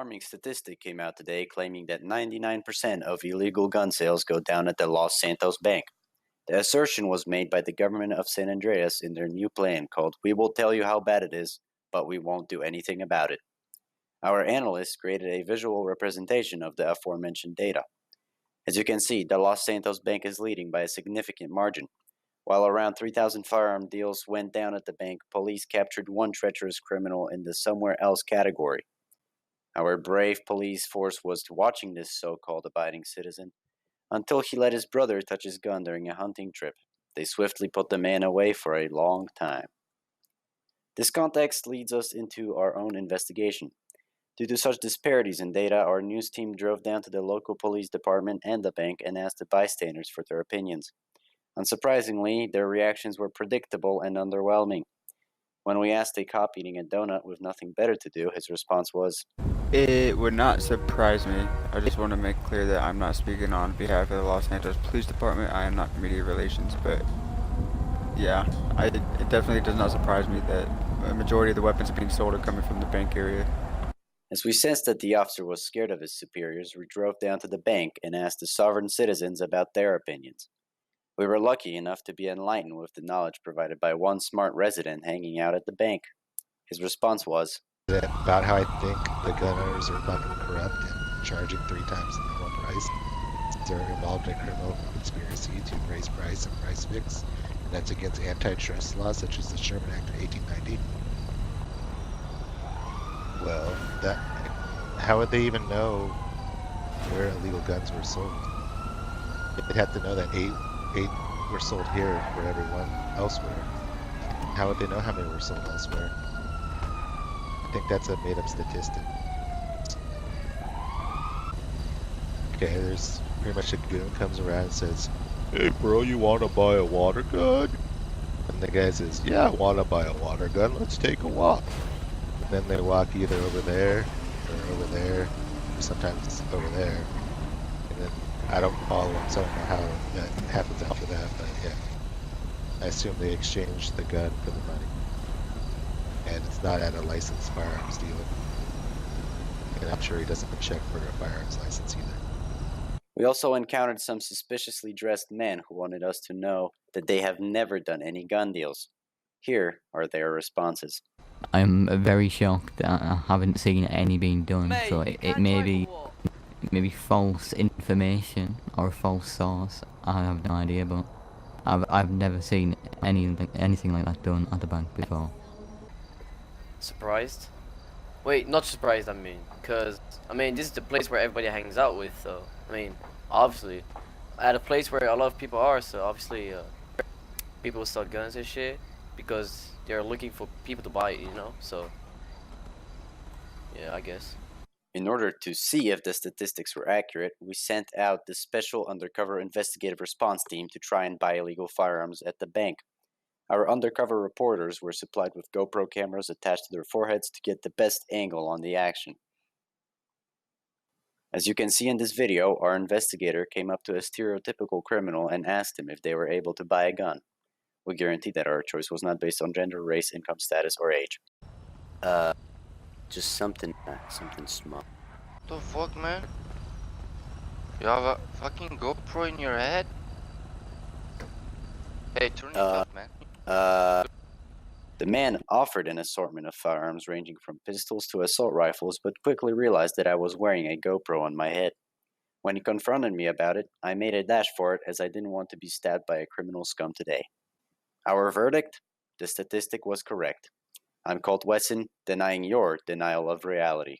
alarming statistic came out today claiming that 99% of illegal gun sales go down at the Los Santos Bank. The assertion was made by the government of San Andreas in their new plan called "We will tell you how bad it is, but we won't do anything about it." Our analysts created a visual representation of the aforementioned data. As you can see, the Los Santos Bank is leading by a significant margin. While around 3,000 firearm deals went down at the bank, police captured one treacherous criminal in the somewhere else category. Our brave police force was watching this so-called abiding citizen until he let his brother touch his gun during a hunting trip. They swiftly put the man away for a long time. This context leads us into our own investigation. Due to such disparities in data, our news team drove down to the local police department and the bank and asked the bystanders for their opinions. Unsurprisingly, their reactions were predictable and underwhelming. When we asked a cop eating a donut with nothing better to do, his response was, "It would not surprise me. I just want to make clear that I'm not speaking on behalf of the Los Santos Police Department. I am not media relations, but yeah, it definitely does not surprise me that a majority of the weapons being sold are coming from the bank area." As we sensed that the officer was scared of his superiors, we drove down to the bank and asked the sovereign citizens about their opinions. We were lucky enough to be enlightened with the knowledge provided by one smart resident hanging out at the bank. His response was, about how I think the gun owners are fucking corrupt and charging 3 times the normal price. They're involved in a criminal conspiracy to raise price and price fix, and that's against antitrust laws such as the Sherman Act of 1890. Well, how would they even know where illegal guns were sold? They'd have to know that eight were sold here for everyone elsewhere. How would they know how many were sold elsewhere? I think that's a made-up statistic. Okay, there's pretty much a goon comes around and says, "Hey bro, you wanna buy a water gun?" And the guy says, "Yeah, I wanna buy a water gun, let's take a walk." And then they walk either over there, or over there, or sometimes over there. And then I don't follow them, so I don't know how that happens after that, but yeah. I assume they exchange the gun for the money. And it's not at a licensed firearms dealer. And I'm sure he doesn't check for a firearms license either. We also encountered some suspiciously dressed men who wanted us to know that they have never done any gun deals. Here are their responses. I'm very shocked that I haven't seen any being done, so it may be false information or a false source. I have no idea, but I've never seen anything like that done at the bank before. Surprised? Wait, not surprised, because, this is the place where everybody hangs out with, so, obviously, at a place where a lot of people are, so obviously, people will sell guns and shit, because they're looking for people to buy it, so, yeah, I guess. In order to see if the statistics were accurate, we sent out the Special Undercover Investigative Response Team to try and buy illegal firearms at the bank. Our undercover reporters were supplied with GoPro cameras attached to their foreheads to get the best angle on the action. As you can see in this video, our investigator came up to a stereotypical criminal and asked him if they were able to buy a gun. We guarantee that our choice was not based on gender, race, income status, or age. Just something small. What the fuck, man? You have a fucking GoPro in your head? Hey, turn it off, man. The man offered an assortment of firearms ranging from pistols to assault rifles, but quickly realized that I was wearing a GoPro on my head. When he confronted me about it, I made a dash for it as I didn't want to be stabbed by a criminal scum today. Our verdict? The statistic was correct. I'm Colt Wesson, denying your denial of reality.